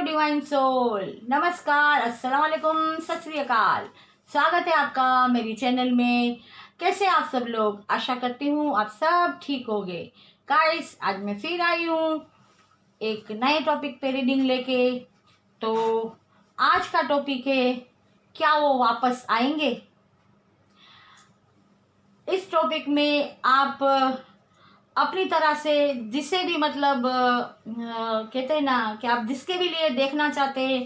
Divine soul, नमस्कार, अस्सलाम वालेकुम, सत श्री अकाल। स्वागत है आपका मेरी चैनल में। कैसे आप सब लोग? आशा करती हूँ आप सब ठीक होंगे। गाइस, आज मैं फिर आई हूँ एक नए टॉपिक पे रीडिंग लेके। तो आज का टॉपिक है, क्या वो वापस आएंगे? इस टॉपिक में आप अपनी तरह से जिसे भी मतलब कहते हैं ना कि आप जिसके भी लिए देखना चाहते हैं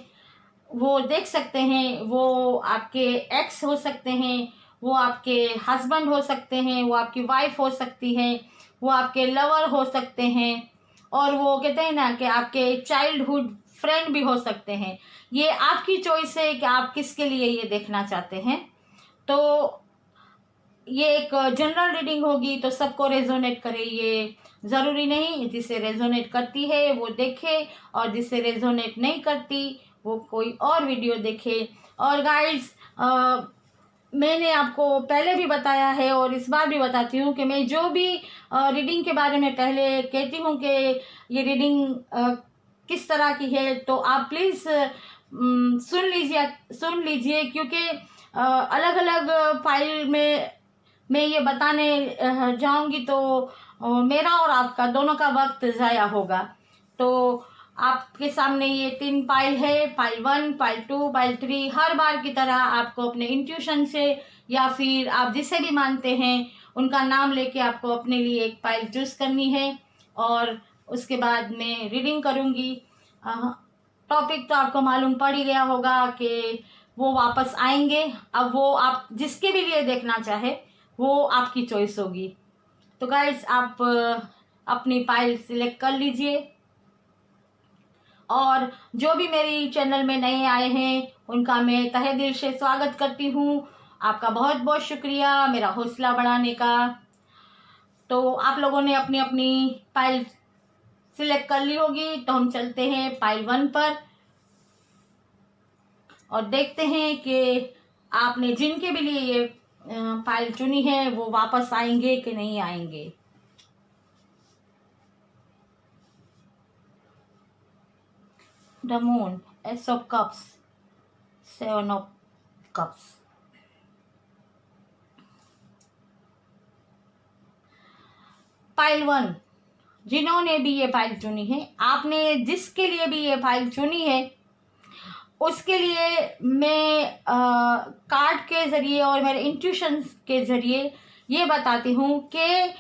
वो देख सकते हैं। वो आपके एक्स हो सकते हैं, वो आपके हस्बैंड हो सकते हैं, वो आपकी वाइफ हो सकती है, वो आपके लवर हो सकते हैं, और वो कहते हैं ना कि आपके चाइल्डहुड फ्रेंड भी हो सकते हैं। ये आपकी चॉइस है कि आप किसके लिए ये देखना चाहते हैं। तो ये एक जनरल रीडिंग होगी तो सबको रेजोनेट करे, ये ज़रूरी नहीं। जिसे रेजोनेट करती है वो देखे, और जिसे रेजोनेट नहीं करती वो कोई और वीडियो देखे। और गाइस, मैंने आपको पहले भी बताया है और इस बार भी बताती हूँ कि मैं जो भी रीडिंग के बारे में पहले कहती हूँ कि ये रीडिंग किस तरह की है, तो आप प्लीज़ सुन लीजिए, क्योंकि अलग अलग फाइल में मैं ये बताने जाऊंगी तो मेरा और आपका दोनों का वक्त ज़ाया होगा। तो आपके सामने ये 3 फाइल है, फाइल 1, फाइल 2, फाइल 3। हर बार की तरह आपको अपने इंट्यूशन से या फिर आप जिसे भी मानते हैं उनका नाम लेके आपको अपने लिए एक फाइल चूज करनी है, और उसके बाद मैं रीडिंग करूँगी। टॉपिक तो आपको मालूम पड़ ही गया होगा कि वो वापस आएंगे। अब वो आप जिसके भी लिए देखना चाहे वो आपकी चॉइस होगी। तो गाइस, आप अपनी फाइल सिलेक्ट कर लीजिए, और जो भी मेरी चैनल में नए आए हैं उनका मैं तहे दिल से स्वागत करती हूँ। आपका बहुत बहुत शुक्रिया मेरा हौसला बढ़ाने का। तो आप लोगों ने अपनी अपनी फाइल सिलेक्ट कर ली होगी, तो हम चलते हैं फाइल 1 पर और देखते हैं कि आपने जिनके भी लिए ये फाइल चुनी है वो वापस आएंगे कि नहीं आएंगे। The moon, S of cups, 7 of cups. File 1, जिन्होंने भी ये फाइल चुनी है, आपने जिसके लिए भी ये फाइल चुनी है उसके लिए मैं कार्ड के ज़रिए और मेरे इंट्यूशन के ज़रिए ये बताती हूँ कि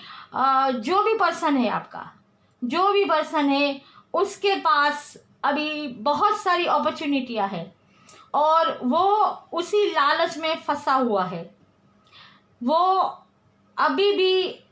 जो भी पर्सन है आपका, जो भी पर्सन है उसके पास अभी बहुत सारी अपॉर्चुनिटियाँ है, और वो उसी लालच में फंसा हुआ है। वो अभी भी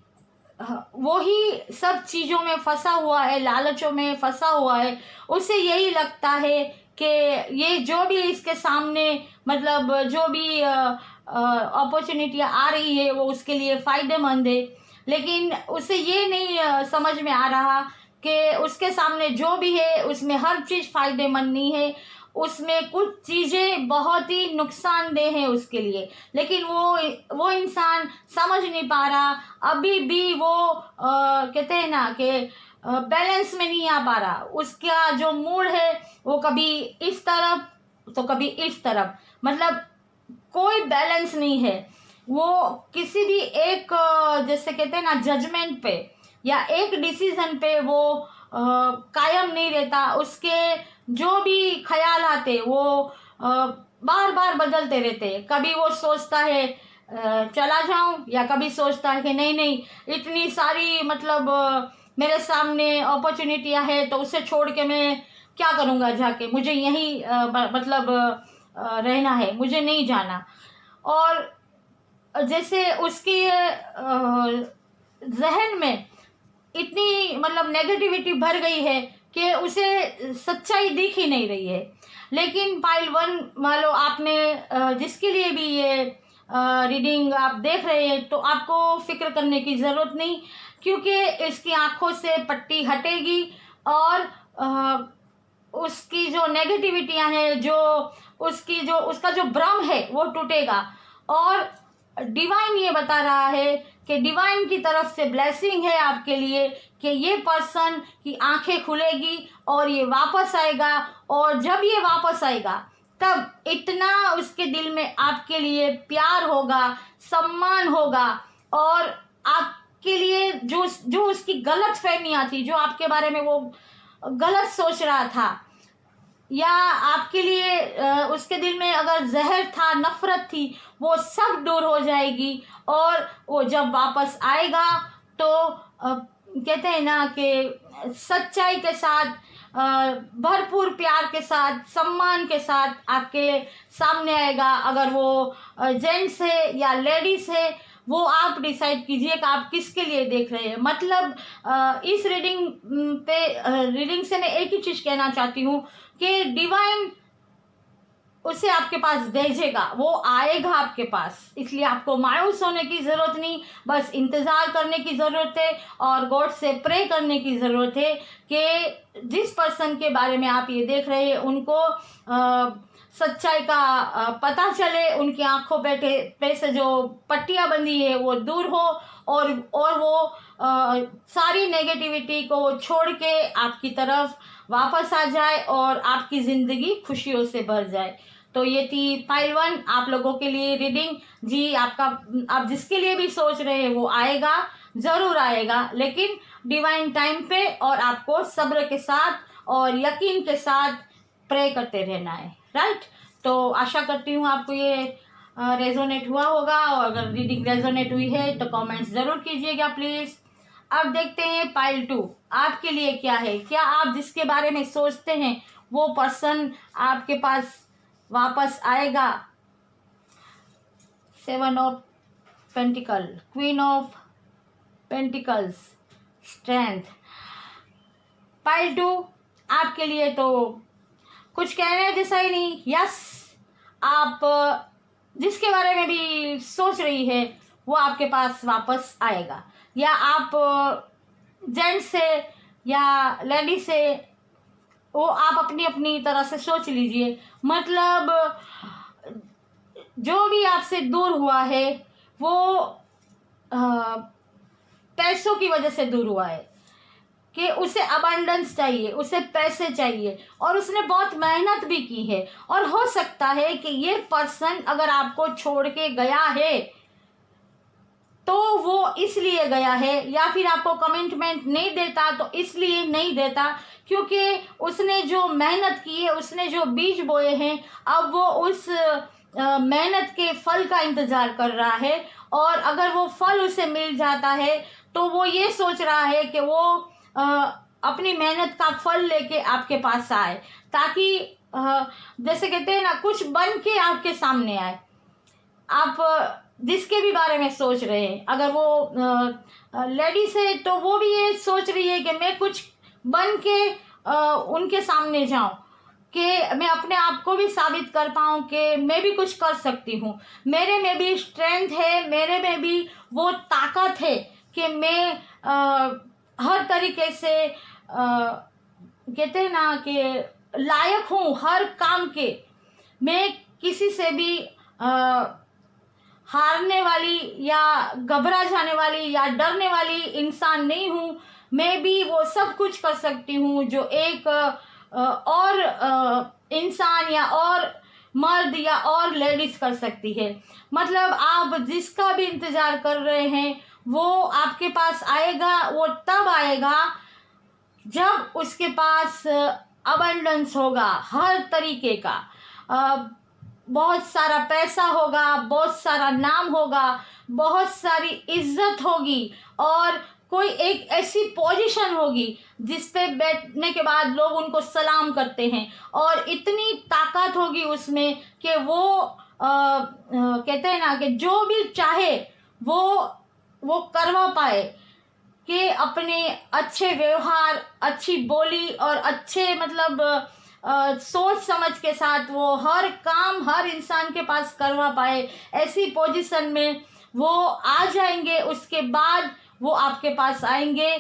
वही सब चीज़ों में फंसा हुआ है, लालचों में फंसा हुआ है। उसे यही लगता है कि ये जो भी इसके सामने मतलब जो भी अपॉर्चुनिटियाँ आ रही है वो उसके लिए फ़ायदेमंद है, लेकिन उसे ये नहीं समझ में आ रहा कि उसके सामने जो भी है उसमें हर चीज़ फ़ायदेमंद नहीं है। उसमें कुछ चीज़ें बहुत ही नुकसानदेह है उसके लिए, लेकिन वो इंसान समझ नहीं पा रहा। अभी भी वो कहते हैं ना कि बैलेंस में नहीं आ पा रहा। उसका जो मूड है वो कभी इस तरफ तो कभी इस तरफ, मतलब कोई बैलेंस नहीं है। वो किसी भी एक जैसे कहते हैं ना जजमेंट पे या एक डिसीजन पे वो कायम नहीं रहता। उसके जो भी ख्याल आते वो बार बार बदलते रहते। कभी वो सोचता है चला जाऊं, या कभी सोचता है कि नहीं नहीं, इतनी सारी मतलब मेरे सामने अपॉर्चुनिटियां है तो उसे छोड़ के मैं क्या करूंगा जाके, मुझे यहीं मतलब रहना है, मुझे नहीं जाना। और जैसे उसकी जहन में इतनी मतलब नेगेटिविटी भर गई है कि उसे सच्चाई दिख ही नहीं रही है। लेकिन फाइल 1 मान लो आपने जिसके लिए भी ये रीडिंग आप देख रहे हैं, तो आपको फिक्र करने की ज़रूरत नहीं, क्योंकि इसकी आंखों से पट्टी हटेगी और उसकी जो नेगेटिविटियां हैं, जो उसका जो भ्रम है वो टूटेगा, और डिवाइन ये बता रहा है कि डिवाइन की तरफ से ब्लेसिंग है आपके लिए कि ये पर्सन की आंखें खुलेगी और ये वापस आएगा, और जब ये वापस आएगा तब इतना उसके दिल में आपके लिए प्यार होगा, सम्मान होगा, और आपके लिए जो उसकी गलत फहमियाँ थी, जो आपके बारे में वो गलत सोच रहा था, या आपके लिए उसके दिल में अगर जहर था, नफरत थी, वो सब दूर हो जाएगी। और वो जब वापस आएगा तो कहते हैं ना कि सच्चाई के साथ, भरपूर प्यार के साथ, सम्मान के साथ आपके सामने आएगा। अगर वो जेंट्स है या लेडीज है, वो आप डिसाइड कीजिए कि आप किसके लिए देख रहे हैं। मतलब इस रीडिंग से मैं एक ही चीज़ कहना चाहती हूँ कि डिवाइन उसे आपके पास भेजेगा, वो आएगा आपके पास। इसलिए आपको मायूस होने की ज़रूरत नहीं, बस इंतज़ार करने की ज़रूरत है और गॉड से प्रे करने की ज़रूरत है कि जिस पर्सन के बारे में आप ये देख रहे हैं उनको सच्चाई का पता चले, उनकी आंखों पे से जो पट्टियाँ बंधी है वो दूर हो, और वो सारी नेगेटिविटी को छोड़ के आपकी तरफ वापस आ जाए और आपकी ज़िंदगी खुशियों से भर जाए। तो ये थी पाइल 1 आप लोगों के लिए रीडिंग जी। आप जिसके लिए भी सोच रहे हैं वो आएगा, ज़रूर आएगा, लेकिन डिवाइन टाइम पे, और आपको सब्र के साथ और यकीन के साथ प्रे करते रहना है, राइट। तो आशा करती हूँ आपको ये रेजोनेट हुआ होगा, और अगर रीडिंग रेजोनेट हुई है तो कमेंट्स ज़रूर कीजिएगा प्लीज़। अब देखते हैं पाइल 2 आपके लिए क्या है। क्या आप जिसके बारे में सोचते हैं वो पर्सन आपके पास वापस आएगा? 7 of pentacle, queen of pentacles, strength. Pile 2 आपके लिए तो कुछ कहने जैसा ही नहीं। यस, आप जिसके बारे में भी सोच रही है वो आपके पास वापस आएगा, या आप जेंट्स से या लेडी से, वो आप अपनी अपनी तरह से सोच लीजिए। मतलब जो भी आपसे दूर हुआ है वो पैसों की वजह से दूर हुआ है, कि उसे अबंडेंस चाहिए, उसे पैसे चाहिए, और उसने बहुत मेहनत भी की है। और हो सकता है कि ये पर्सन अगर आपको छोड़ के गया है तो वो इसलिए गया है, या फिर आपको कमिटमेंट नहीं देता तो इसलिए नहीं देता क्योंकि उसने जो मेहनत की है, उसने जो बीज बोए हैं, अब वो उस मेहनत के फल का इंतज़ार कर रहा है। और अगर वो फल उसे मिल जाता है तो वो ये सोच रहा है कि वो अपनी मेहनत का फल लेके आपके पास आए, ताकि जैसे कहते हैं ना, कुछ बन के आपके सामने आए। आप जिसके भी बारे में सोच रहे हैं, अगर वो लेडीज है तो वो भी ये सोच रही है कि मैं कुछ बन के उनके सामने जाऊं, कि मैं अपने आप को भी साबित कर पाऊं कि मैं भी कुछ कर सकती हूं, मेरे में भी स्ट्रेंथ है, मेरे में भी वो ताकत है कि मैं हर तरीके से कहते हैं ना कि लायक हूँ हर काम के। मैं किसी से भी हारने वाली या घबरा जाने वाली या डरने वाली इंसान नहीं हूँ। मैं भी वो सब कुछ कर सकती हूँ जो एक और इंसान या और मर्द या और लेडीज कर सकती है। मतलब आप जिसका भी इंतज़ार कर रहे हैं वो आपके पास आएगा। वो तब आएगा जब उसके पास अबंडेंस होगा, हर तरीके का, बहुत सारा पैसा होगा, बहुत सारा नाम होगा, बहुत सारी इज्जत होगी, और कोई एक ऐसी पोजीशन होगी जिस पे बैठने के बाद लोग उनको सलाम करते हैं, और इतनी ताकत होगी उसमें कि वो कहते हैं ना कि जो भी चाहे वो करवा पाए, कि अपने अच्छे व्यवहार, अच्छी बोली और अच्छे मतलब सोच समझ के साथ वो हर काम हर इंसान के पास करवा पाए। ऐसी पोजीशन में वो आ जाएंगे, उसके बाद वो आपके पास आएंगे,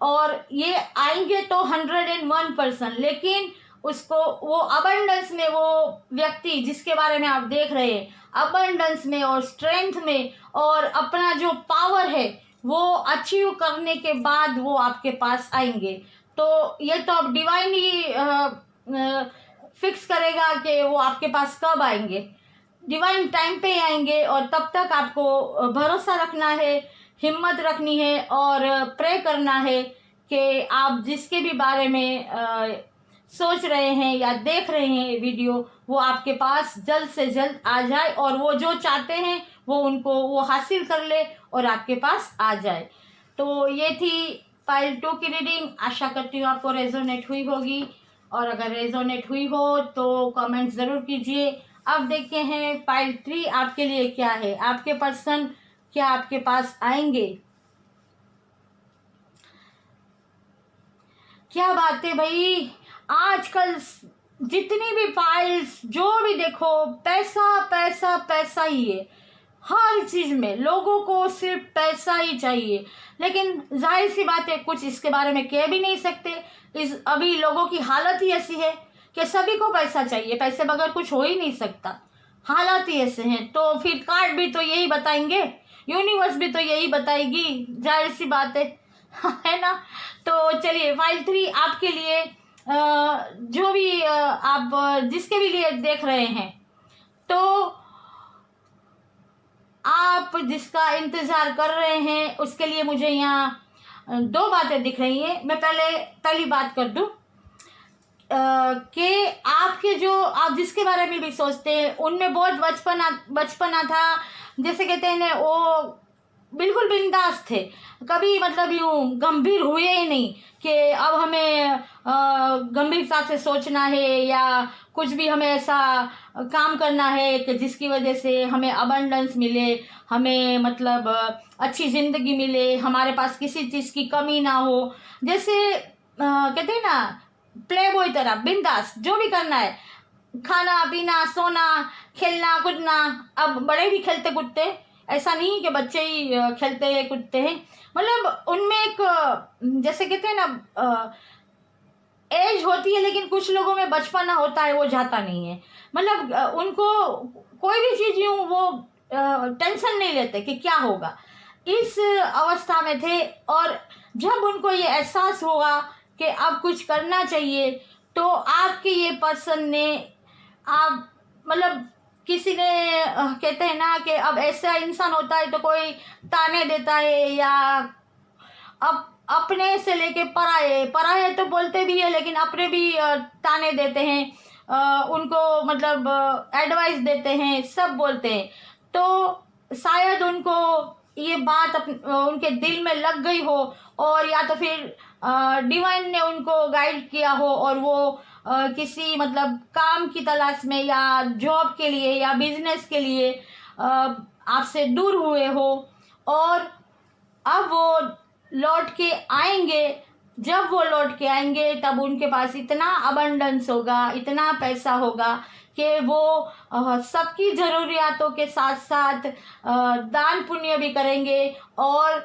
और ये आएंगे तो 101%, लेकिन उसको वो अबंडेंस में, वो व्यक्ति जिसके बारे में आप देख रहे हैं, अबंडेंस में और स्ट्रेंथ में और अपना जो पावर है वो अचीव करने के बाद वो आपके पास आएंगे। तो ये तो अब डिवाइन ही फिक्स करेगा कि वो आपके पास कब आएंगे। डिवाइन टाइम पे ही आएंगे और तब तक आपको भरोसा रखना है, हिम्मत रखनी है और प्रे करना है कि आप जिसके भी बारे में सोच रहे हैं या देख रहे हैं वीडियो, वो आपके पास जल्द से जल्द आ जाए और वो जो चाहते हैं वो हासिल कर ले और आपके पास आ जाए। तो ये थी फाइल 2 की रीडिंग। आशा करती हूँ आपको रेजोनेट हुई होगी और अगर रेजोनेट हुई हो तो कमेंट ज़रूर कीजिए। अब देखते हैं फाइल 3 आपके लिए क्या है। आपके पर्सन क्या आपके पास आएंगे? क्या बात है भाई, आजकल जितनी भी फाइल्स जो भी देखो, पैसा पैसा पैसा ही है। हर चीज में लोगों को सिर्फ पैसा ही चाहिए, लेकिन जाहिर सी बात है कुछ इसके बारे में कह भी नहीं सकते। अभी लोगों की हालत ही ऐसी है कि सभी को पैसा चाहिए, पैसे बगैर कुछ हो ही नहीं सकता। हालात ही ऐसे हैं, तो फिर कार्ड भी तो यही बताएंगे, यूनिवर्स भी तो यही बताएगी, जाहिर सी बात है ना। तो चलिए फाइल 3 आपके लिए जो भी आप जिसके भी लिए देख रहे हैं, तो आप जिसका इंतजार कर रहे हैं उसके लिए मुझे यहाँ 2 बातें दिख रही हैं। मैं पहली बात कर दूं कि आपके जो आप जिसके बारे में भी सोचते हैं उनमें बहुत बचपना था, जैसे कहते हैं ना, वो बिल्कुल बिंदास थे, कभी मतलब यूँ गंभीर हुए ही नहीं कि अब हमें गंभीरता से सोचना है या कुछ भी हमें ऐसा काम करना है कि जिसकी वजह से हमें अबंडेंस मिले, हमें मतलब अच्छी ज़िंदगी मिले, हमारे पास किसी चीज़ की कमी ना हो। जैसे कहते हैं ना, प्ले बॉय तरह बिंदास, जो भी करना है, खाना पीना सोना खेलना कूदना। अब बड़े भी खेलते कूदते, ऐसा नहीं कि बच्चे ही खेलते कूदते हैं, मतलब उनमें एक जैसे कहते हैं ना एज होती है, लेकिन कुछ लोगों में बचपना होता है वो जाता नहीं है। मतलब उनको कोई भी चीज़ यूँ वो टेंशन नहीं लेते कि क्या होगा, इस अवस्था में थे। और जब उनको ये एहसास हुआ कि अब कुछ करना चाहिए, तो आपके ये पर्सन ने आप मतलब किसी ने कहते हैं ना कि अब ऐसा इंसान होता है तो कोई ताने देता है या अब अपने से लेके पराये तो बोलते भी है, लेकिन अपने भी ताने देते हैं, उनको मतलब एडवाइस देते हैं, सब बोलते हैं। तो शायद उनको ये बात उनके दिल में लग गई हो, और या तो फिर डिवाइन ने उनको गाइड किया हो और वो किसी मतलब काम की तलाश में या जॉब के लिए या बिजनेस के लिए आपसे दूर हुए हो, और अब वो लौट के आएंगे। जब वो लौट के आएंगे तब उनके पास इतना अबंडेंस होगा, इतना पैसा होगा कि वो सबकी ज़रूरियातों के साथ साथ दान पुण्य भी करेंगे और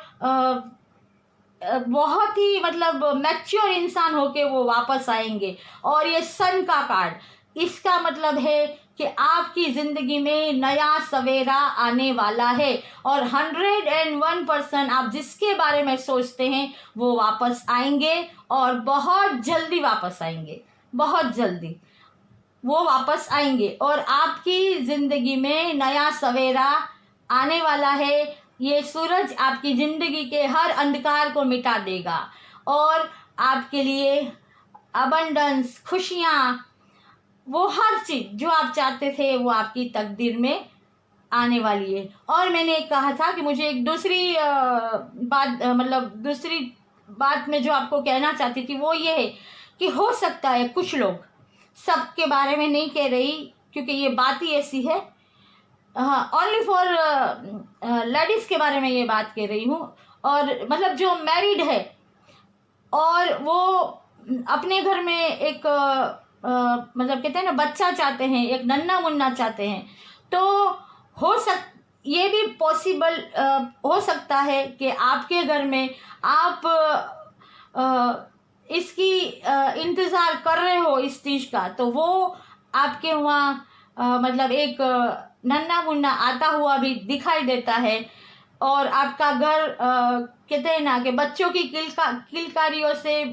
बहुत ही मतलब मैच्योर इंसान होके वो वापस आएंगे। और ये सन का कार्ड, इसका मतलब है कि आपकी ज़िंदगी में नया सवेरा आने वाला है और 101% आप जिसके बारे में सोचते हैं वो वापस आएंगे और बहुत जल्दी वापस आएंगे, बहुत जल्दी वो वापस आएंगे और आपकी ज़िंदगी में नया सवेरा आने वाला है। ये सूरज आपकी ज़िंदगी के हर अंधकार को मिटा देगा और आपके लिए अबंडेंस, खुशियाँ, वो हर चीज़ जो आप चाहते थे वो आपकी तकदीर में आने वाली है। और मैंने कहा था कि मुझे एक दूसरी दूसरी बात में जो आपको कहना चाहती थी वो ये है कि हो सकता है कुछ लोग, सबके बारे में नहीं कह रही क्योंकि ये बात ही ऐसी है, ओनली फॉर लेडीज़ के बारे में ये बात कह रही हूँ, और मतलब जो मैरिड है और वो अपने घर में एक मतलब कहते हैं ना बच्चा चाहते हैं, एक नन्ना मुन्ना चाहते हैं, तो ये भी पॉसिबल हो सकता है कि आपके घर में आप इसकी इंतज़ार कर रहे हो इस चीज़ का, तो वो आपके वहाँ मतलब एक नन्हा मुन्ना आता हुआ भी दिखाई देता है। और आपका घर कहते हैं ना कि बच्चों की किलकारियों से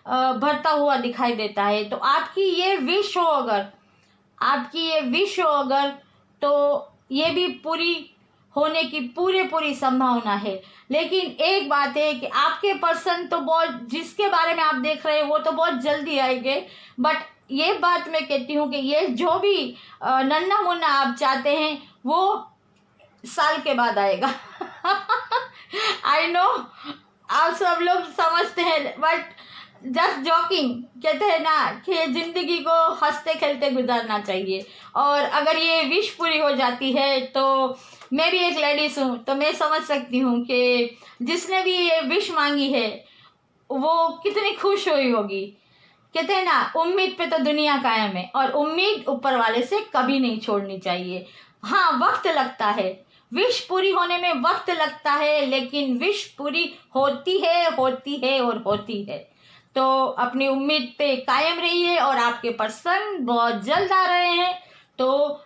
भरता हुआ दिखाई देता है। तो आपकी ये विश हो अगर, आपकी ये विश हो अगर, तो ये भी पूरी होने की पूरी संभावना है। लेकिन एक बात है कि आपके पर्सन तो बहुत, जिसके बारे में आप देख रहे हैं वो तो बहुत जल्दी आएंगे, बट ये बात मैं कहती हूँ कि ये जो भी नन्हा मुन्ना आप चाहते हैं वो साल के बाद आएगा। आई नो आप सब लोग समझते हैं, बट जस्ट जॉकिंग, कहते हैं ना कि ज़िंदगी को हंसते खेलते गुजारना चाहिए। और अगर ये विश पूरी हो जाती है, तो मैं भी एक लेडीज़ हूँ, तो मैं समझ सकती हूँ कि जिसने भी ये विश मांगी है वो कितनी खुश हुई होगी। कहते हैं ना, उम्मीद पे तो दुनिया कायम है, और उम्मीद ऊपर वाले से कभी नहीं छोड़नी चाहिए। हाँ, वक्त लगता है, विश पूरी होने में वक्त लगता है, लेकिन विश पूरी होती है और होती है। तो अपनी उम्मीद पे कायम रहिए, और आपके पर्सन बहुत जल्द आ रहे हैं, तो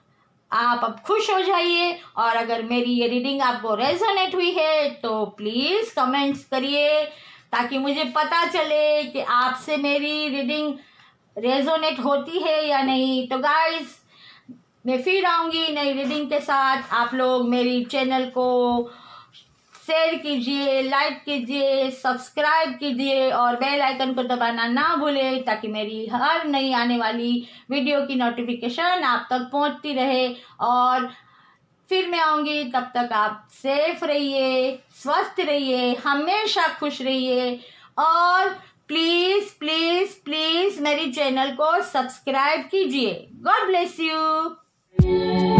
आप अब खुश हो जाइए। और अगर मेरी ये रीडिंग आपको रेजोनेट हुई है तो प्लीज़ कमेंट्स करिए, ताकि मुझे पता चले कि आपसे मेरी रीडिंग रेजोनेट होती है या नहीं। तो गाइस, मैं फिर आऊँगी नई रीडिंग के साथ। आप लोग मेरी चैनल को शेयर कीजिए, लाइक कीजिए, सब्सक्राइब कीजिए, और बेल आइकन को दबाना ना भूलें, ताकि मेरी हर नई आने वाली वीडियो की नोटिफिकेशन आप तक पहुंचती रहे। और फिर मैं आऊँगी, तब तक आप सेफ रहिए, स्वस्थ रहिए, हमेशा खुश रहिए, और प्लीज़ प्लीज़ प्लीज़ मेरी चैनल को सब्सक्राइब कीजिए। God bless you.